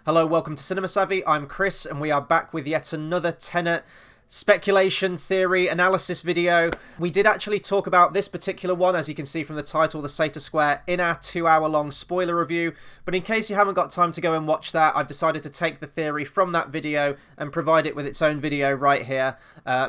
Hello, welcome to Cinema Savvy. I'm Chris, and we are back with yet another Tenet speculation, theory, analysis video. We did actually talk about this particular one, as you can see from the title, the Sator Square, in our 2-hour-long spoiler review. But in case you haven't got time to go and watch that, I've decided to take the theory from that video and provide it with its own video right here.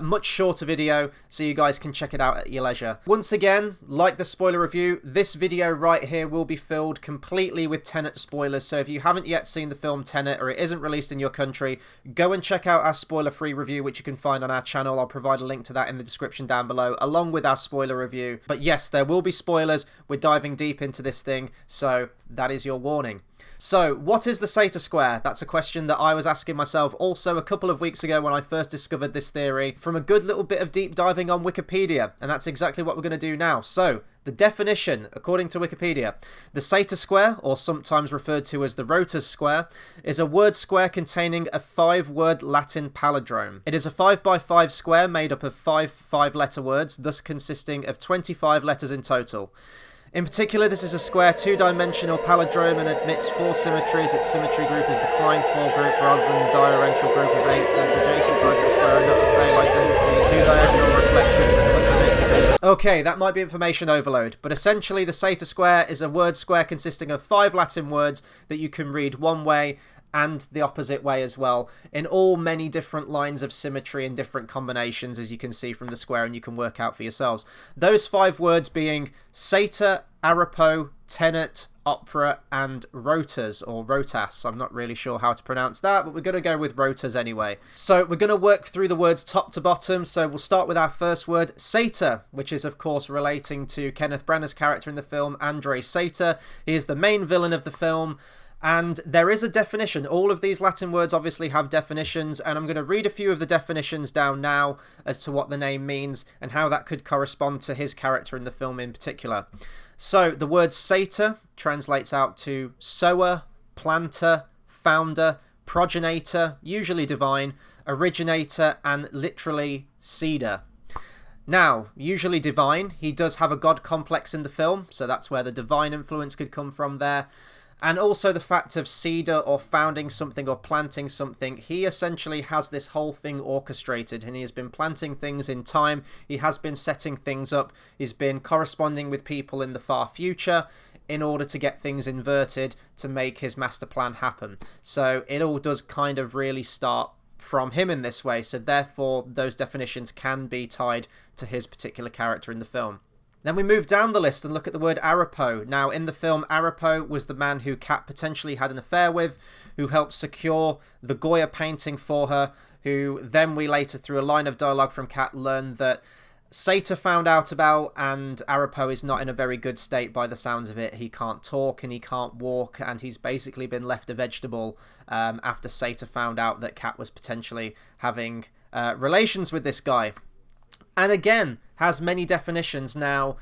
Much shorter video, so you guys can check it out at your leisure. Once again, like the spoiler review, this video right here will be filled completely with Tenet spoilers. So if you haven't yet seen the film Tenet, or it isn't released in your country, go and check out our spoiler-free review, which you can find on our channel. I'll provide a link to that in the description down below, along with our spoiler review. But yes, there will be spoilers. We're diving deep into this thing, so that is your warning. So, what is the Sator Square? That's a question that I was asking myself also a couple of weeks ago when I first discovered this theory from a good little bit of deep diving on Wikipedia, and that's exactly what we're going to do now. So, the definition, according to Wikipedia, the Sator Square, or sometimes referred to as the Rotas Square, is a word square containing a 5-word Latin palindrome. It is a 5x5 square made up of 5 5-letter words, thus consisting of 25 letters in total. In particular, this is a square 2-dimensional palindrome and admits 4 symmetries. Its symmetry group is the Klein-4 group rather than the diagonal group of 8, since adjacent sides of the square are not the same identity. 2 diagonal reflections and Okay, that might be information overload, but essentially the Sator Square is a word square consisting of 5 Latin words that you can read one way and the opposite way as well, in all many different lines of symmetry and different combinations, as you can see from the square, and you can work out for yourselves. Those 5 words being Sator, Arepo, Tenet, Opera, and Rotas, or Rotas. I'm not really sure how to pronounce that, but we're going to go with Rotas anyway. So we're going to work through the words top to bottom. So we'll start with our first word, Sator, which is of course relating to Kenneth Branagh's character in the film, Andre Sator. He is the main villain of the film. And there is a definition. All of these Latin words obviously have definitions, and I'm going to read a few of the definitions down now as to what the name means and how that could correspond to his character in the film in particular. So the word Sator translates out to sower, planter, founder, progenitor, usually divine, originator, and literally seeder. Now, usually divine, he does have a god complex in the film, so that's where the divine influence could come from there. And also the fact of seeder, or founding something, or planting something. He essentially has this whole thing orchestrated, and he has been planting things in time. He has been setting things up. He's been corresponding with people in the far future in order to get things inverted to make his master plan happen. So it all does kind of really start from him in this way. So therefore, those definitions can be tied to his particular character in the film. Then we move down the list and look at the word Arepo. Now, in the film, Arepo was the man who Kat potentially had an affair with, who helped secure the Goya painting for her, who then we later, through a line of dialogue from Kat, learned that Sator found out about, and Arepo is not in a very good state by the sounds of it. He can't talk and he can't walk, and he's basically been left a vegetable after Sator found out that Kat was potentially having relations with this guy. And again, has many definitions. Now,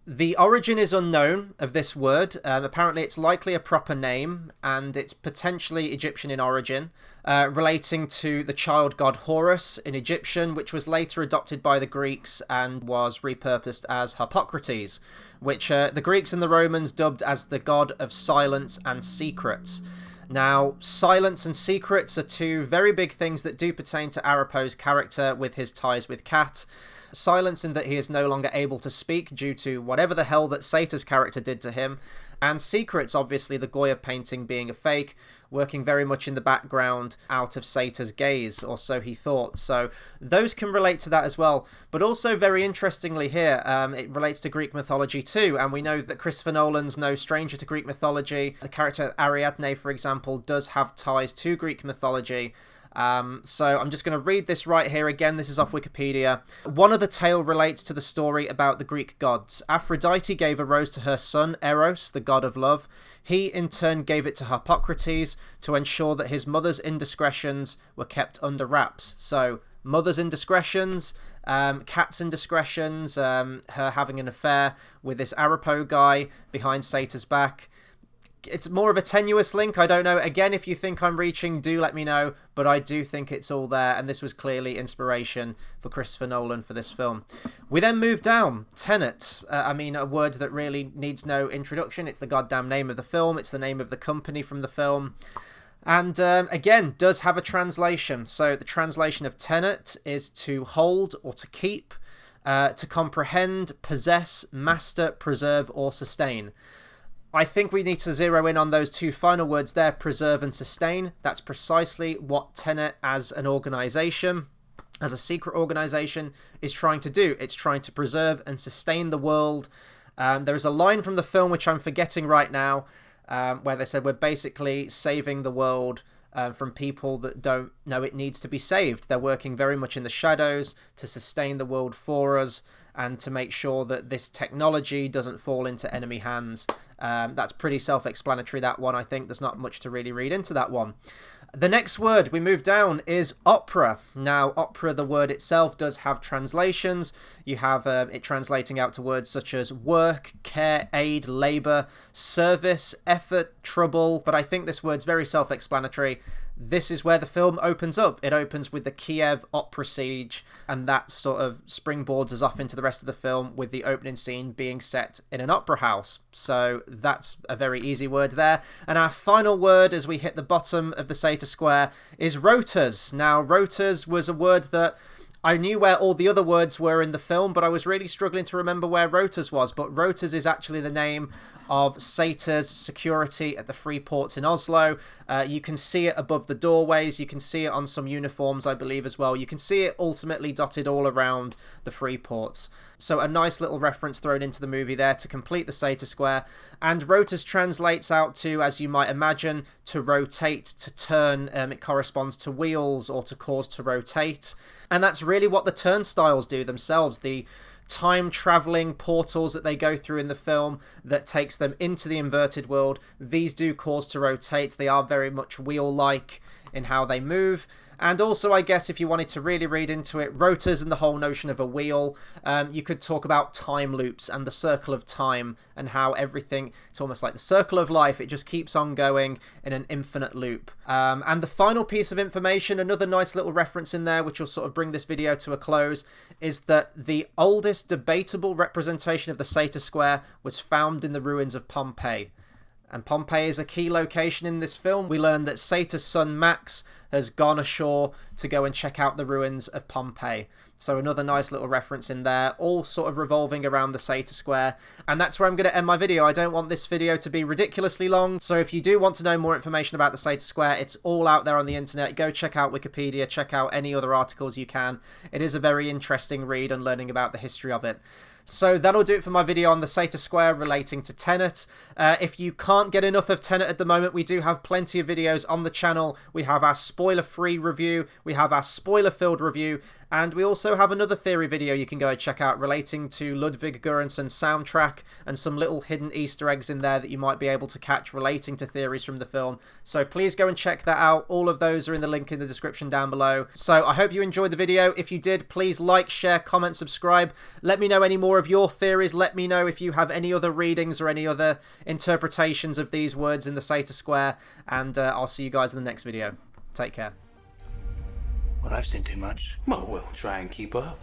the origin is unknown of this word. Apparently, it's likely a proper name, and it's potentially Egyptian in origin, relating to the child god Horus in Egyptian, which was later adopted by the Greeks and was repurposed as Harpocrates, which the Greeks and the Romans dubbed as the god of silence and secrets. Now, silence and secrets are 2 very big things that do pertain to Arepo's character with his ties with Kat. Silence in that he is no longer able to speak due to whatever the hell that Sator's character did to him. And secrets, obviously the Goya painting being a fake, working very much in the background out of Sator's gaze, or so he thought. So those can relate to that as well. But also very interestingly here, it relates to Greek mythology too. And we know that Christopher Nolan's no stranger to Greek mythology. The character Ariadne, for example, does have ties to Greek mythology. So I'm just going to read this right here again. This is off Wikipedia. One of the tale relates to the story about the Greek gods. Aphrodite gave a rose to her son, Eros, the god of love. He, in turn, gave it to Harpocrates to ensure that his mother's indiscretions were kept under wraps. So, mother's indiscretions, Kat's indiscretions, her having an affair with this Arepo guy behind Sator's back. It's more of a tenuous link, I don't know. Again, if you think I'm reaching, do let me know, but I do think it's all there, and this was clearly inspiration for Christopher Nolan for this film. We then move down. Tenet. A word that really needs no introduction. It's the goddamn name of the film. It's the name of the company from the film. And again, does have a translation. So the translation of Tenet is to hold or to keep, to comprehend, possess, master, preserve, or sustain. I think we need to zero in on those two final words there, preserve and sustain. That's precisely what Tenet as an organisation, as a secret organisation, is trying to do. It's trying to preserve and sustain the world. There is a line from the film, which I'm forgetting right now, where they said we're basically saving the world from people that don't know it needs to be saved. They're working very much in the shadows to sustain the world for us and to make sure that this technology doesn't fall into enemy hands. That's pretty self-explanatory, that one. I think there's not much to really read into that one. The next word we move down is opera. Now, opera, the word itself, does have translations. You have it translating out to words such as work, care, aid, labour, service, effort, trouble. But I think this word's very self-explanatory. This is where the film opens up. It opens with the Kiev opera siege, and that sort of springboards us off into the rest of the film with the opening scene being set in an opera house. So that's a very easy word there. And our final word as we hit the bottom of the Sator Square is rotas. Now, rotas was a word that I knew where all the other words were in the film, but I was really struggling to remember where Rotas was. But Rotas is actually the name of Sator's security at the free ports in Oslo. You can see it above the doorways. You can see it on some uniforms, I believe, as well. You can see it ultimately dotted all around the free ports. So a nice little reference thrown into the movie there to complete the Sator Square. And rotas translates out to, as you might imagine, to rotate, to turn. It corresponds to wheels or to cause to rotate. And that's really what the turnstiles do themselves. The time-travelling portals that they go through in the film that takes them into the inverted world, these do cause to rotate. They are very much wheel-like in how they move. And also, I guess, if you wanted to really read into it, rotas and the whole notion of a wheel, you could talk about time loops and the circle of time and how everything, it's almost like the circle of life, it just keeps on going in an infinite loop. And the final piece of information, another nice little reference in there, which will sort of bring this video to a close, is that the oldest debatable representation of the Sator Square was found in the ruins of Pompeii. And Pompeii is a key location in this film. We learn that Sator's son Max has gone ashore to go and check out the ruins of Pompeii. So another nice little reference in there, all sort of revolving around the Sator Square. And that's where I'm going to end my video. I don't want this video to be ridiculously long. So if you do want to know more information about the Sator Square, it's all out there on the internet. Go check out Wikipedia, check out any other articles you can. It is a very interesting read and learning about the history of it. So that'll do it for my video on the Sator Square relating to Tenet. If you can't get enough of Tenet at the moment, we do have plenty of videos on the channel. We have our spoiler-free review, we have our spoiler-filled review, and we also have another theory video you can go and check out relating to Ludwig Göransson's soundtrack and some little hidden Easter eggs in there that you might be able to catch relating to theories from the film. So please go and check that out. All of those are in the link in the description down below. So I hope you enjoyed the video. If you did, please like, share, comment, subscribe. Let me know any more of your theories. Let me know if you have any other readings or any other interpretations of these words in the Sator Square. And I'll see you guys in the next video. Take care. Well, I've seen too much. Well, we'll try and keep up.